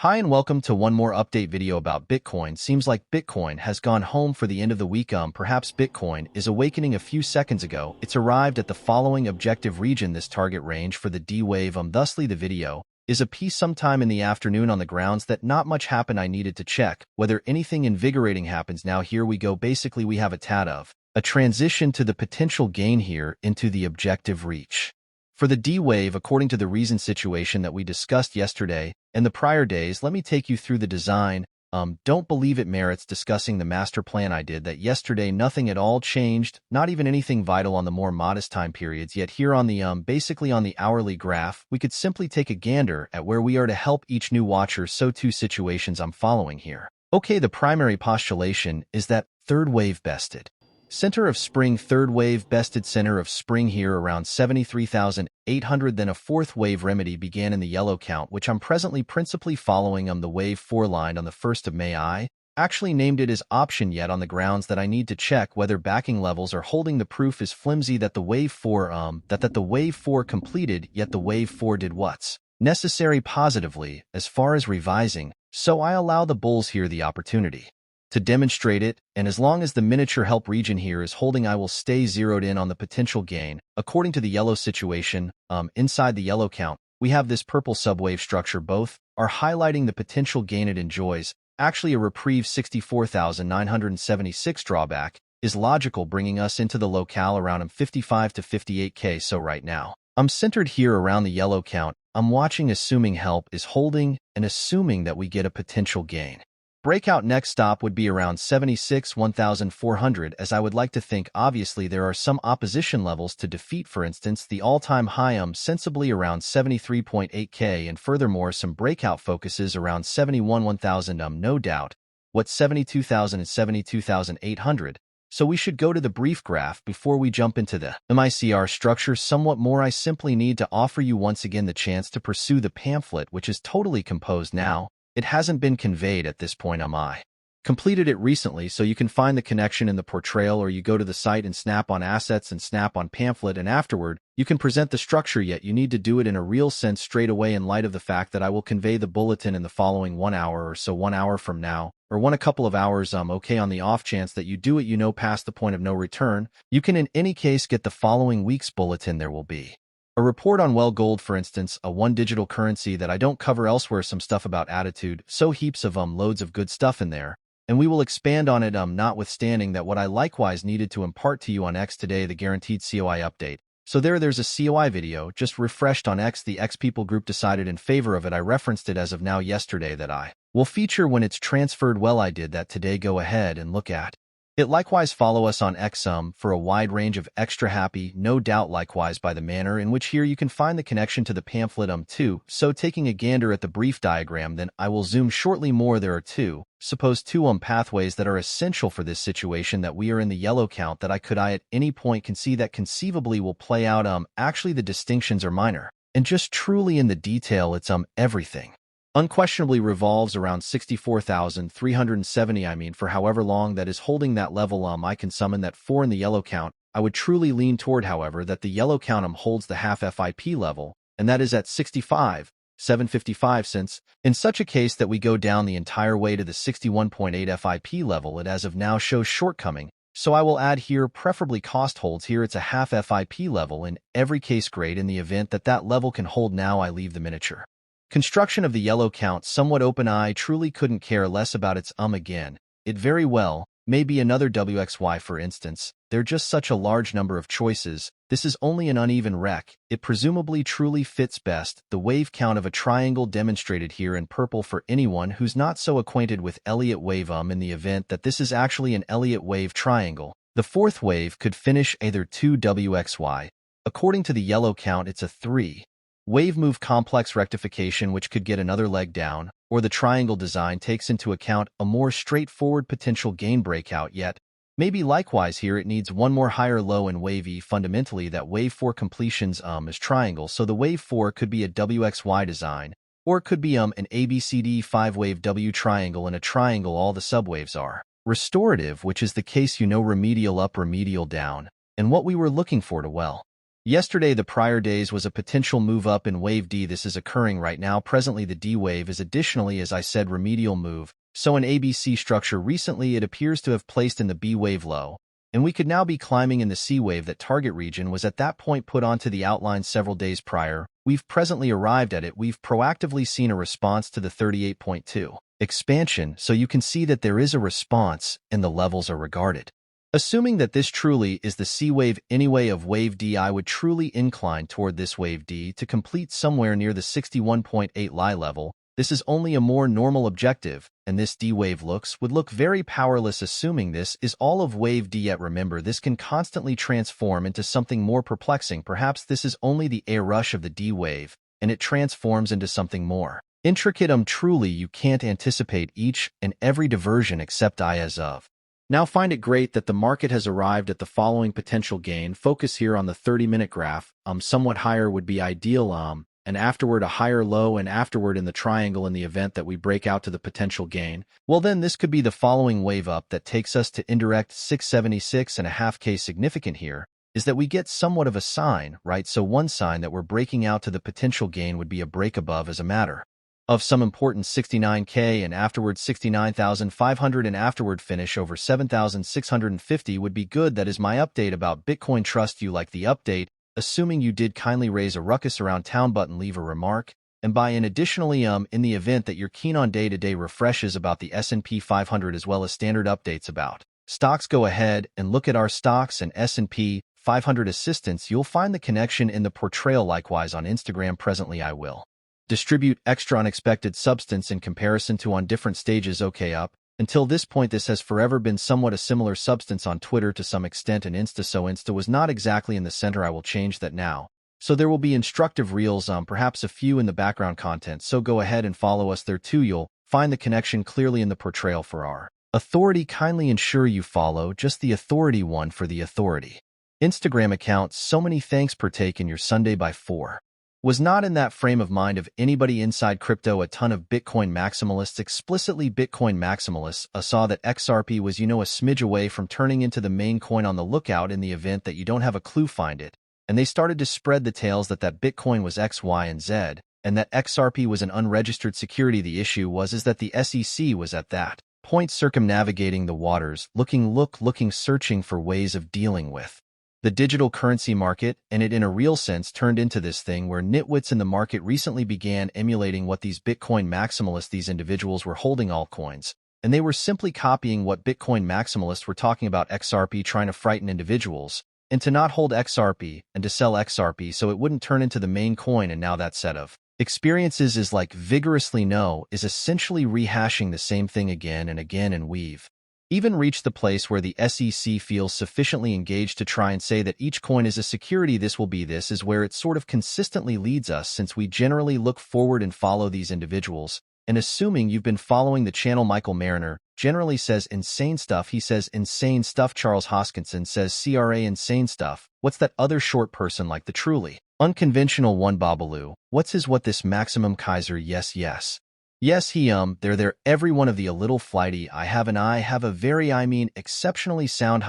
Hi and welcome to one more update video about Bitcoin. Seems like Bitcoin has gone home for the end of the week. Perhaps Bitcoin is awakening a few seconds ago. It's arrived at the following objective region, this target range for the D wave. Thusly the video is a piece sometime in the afternoon on the grounds that not much happened. I needed to check whether anything invigorating happens. Now here we go. Basically we have a tad of a transition to the potential gain here into the objective reach. For the D wave, according to the reason situation that we discussed yesterday and the prior days, let me take you through the design. Don't believe it merits discussing the master plan I did that yesterday. Nothing at all changed, not even anything vital on the more modest time periods. Yet here on the basically on the hourly graph, we could simply take a gander at where we are to help each new watcher. So two situations I'm following here. Okay, the primary postulation is that third wave bested. Center of spring, third wave bested center of spring here around 73,800. Then a fourth wave remedy began in the yellow count, which I'm presently principally following the wave 4 line on the 1st of May. I actually named it as option yet on the grounds that I need to check whether backing levels are holding. The proof is flimsy that the wave 4 that the wave 4 completed, yet the wave 4 did what's necessary positively as far as revising, so I allow the bulls here the opportunity to demonstrate it, and as long as the miniature help region here is holding, I will stay zeroed in on the potential gain. According to the yellow situation, inside the yellow count, we have this purple subwave structure. Both are highlighting the potential gain it enjoys. Actually, a reprieve 64,976 drawback is logical, bringing us into the locale around 55 to 58K. So right now, I'm centered here around the yellow count. I'm watching, assuming help is holding and assuming that we get a potential gain. Breakout next stop would be around 1,400, as I would like to think. Obviously, there are some opposition levels to defeat, for instance, the all-time high sensibly around 73.8K, and furthermore some breakout focuses around 1,000, no doubt, what 72,000 and 72,800. So we should go to the brief graph before we jump into the MICR structure somewhat more. I simply need to offer you once again the chance to pursue the pamphlet, which is totally composed now. It hasn't been conveyed at this point. I completed it recently, so you can find the connection in the portrayal, or you go to the site and snap on assets and snap on pamphlet, and afterward you can present the structure. Yet you need to do it in a real sense straight away, in light of the fact that I will convey the bulletin in the following 1 hour or so, 1 hour from now, or a couple of hours. Okay, on the off chance that you do it past the point of no return, you can in any case get the following week's bulletin. There will be a report on gold, for instance, a one digital currency that I don't cover elsewhere, some stuff about attitude, so heaps of loads of good stuff in there, and we will expand on it, notwithstanding that what I likewise needed to impart to you on X today, the guaranteed COI update. So there's a COI video just refreshed on X. The X people group decided in favor of it. I referenced it as of now yesterday that I will feature when it's transferred. Well, I did that today. Go ahead and look at it. Likewise, follow us on X for a wide range of extra happy, no doubt, likewise by the manner in which here you can find the connection to the pamphlet too. So taking a gander at the brief diagram, then I will zoom shortly more. There are two pathways that are essential for this situation that we are in the yellow count that I at any point can see that conceivably will play out. Actually the distinctions are minor, and just truly in the detail it's everything unquestionably revolves around 64,370. For however long that is holding that level, I can summon that 4 in the yellow count. I would truly lean toward, however, that the yellow count holds the half FIP level, and that is at 65,755, since in such a case that we go down the entire way to the 61.8 FIP level, it as of now shows shortcoming. So I will add here preferably cost holds. Here it's a half FIP level in every case. Great. In the event that that level can hold, now I leave the miniature construction of the yellow count somewhat open. I truly couldn't care less about its again. It very well may be another WXY, for instance. They're just such a large number of choices. This is only an uneven rec. It presumably truly fits best the wave count of a triangle demonstrated here in purple for anyone who's not so acquainted with Elliott wave. In the event that this is actually an Elliott wave triangle, the fourth wave could finish either 2 WXY. According to the yellow count, it's a 3 wave move complex rectification, which could get another leg down, or the triangle design takes into account a more straightforward potential gain breakout. Yet maybe likewise here it needs one more higher low in wave E. Fundamentally that wave 4 completions is triangle, so the wave 4 could be a WXY design, or it could be an ABCD 5 wave W triangle. In a triangle all the subwaves are restorative, which is the case, remedial up, remedial down, and what we were looking for to Yesterday, the prior days was a potential move up in wave D. This is occurring right now. Presently, the D wave is additionally, as I said, remedial move. So an ABC structure recently, it appears to have placed in the B wave low. And we could now be climbing in the C wave. That target region was at that point put onto the outline several days prior. We've presently arrived at it. We've proactively seen a response to the 38.2 expansion. So you can see that there is a response and the levels are regarded. Assuming that this truly is the C wave anyway of wave D, I would truly incline toward this wave D to complete somewhere near the 61.8 lie level. This is only a more normal objective, and this D wave would look very powerless assuming this is all of wave D. Yet remember, this can constantly transform into something more perplexing. Perhaps this is only the air rush of the D wave, and it transforms into something more intricate. Truly, you can't anticipate each and every diversion except I as of. Now find it great that the market has arrived at the following potential gain. Focus here on the 30-minute graph. Somewhat higher would be ideal, and afterward a higher low, and afterward in the triangle in the event that we break out to the potential gain. Well, then this could be the following wave up that takes us to indirect 676.5K. Significant here is that we get somewhat of a sign, right? So one sign that we're breaking out to the potential gain would be a break above as a matter of some importance 69K, and afterward 69,500, and afterward finish over 7,650 would be good. That is my update about Bitcoin. Trust you like the update. Assuming you did, kindly raise a ruckus around town button, leave a remark, and buy in. Additionally, in the event that you're keen on day-to-day refreshes about the S&P 500 as well as standard updates about stocks, go ahead and look at our stocks and S&P 500 assistance. You'll find the connection in the portrayal. Likewise on Instagram. Presently, I will distribute extra unexpected substance in comparison to on different stages. Okay, up until this point, this has forever been somewhat a similar substance on Twitter to some extent and Insta. So Insta was not exactly in the center. I will change that now. So there will be instructive reels, perhaps a few in the background content. So go ahead and follow us there too. You'll find the connection clearly in the portrayal for our authority. Kindly ensure you follow just the authority one for the authority Instagram account. So many thanks per take in your Sunday by 4. Was not in that frame of mind of anybody inside crypto. A ton of Bitcoin maximalists, explicitly Bitcoin maximalists, saw that XRP was, a smidge away from turning into the main coin. On the lookout in the event that you don't have a clue, find it. And they started to spread the tales that Bitcoin was X, Y, and Z, and that XRP was an unregistered security. The issue is that the SEC was at that point circumnavigating the waters, looking, searching for ways of dealing with the digital currency market, and it in a real sense turned into this thing where nitwits in the market recently began emulating what these Bitcoin maximalists, these individuals were holding altcoins, and they were simply copying what Bitcoin maximalists were talking about XRP, trying to frighten individuals and to not hold XRP and to sell XRP so it wouldn't turn into the main coin. And now that set of experiences is essentially rehashing the same thing again and again, and we've even reached the place where the SEC feels sufficiently engaged to try and say that each coin is a security. This is where it sort of consistently leads us, since we generally look forward and follow these individuals. And assuming you've been following the channel, Michael Mariner generally says insane stuff. He says insane stuff. Charles Hoskinson says CRA insane stuff. What's that other short person like the truly unconventional one? Babalu. What this Maximum Kaiser? Yes, he they're there, every one of the a little flighty. I have a very exceptionally sound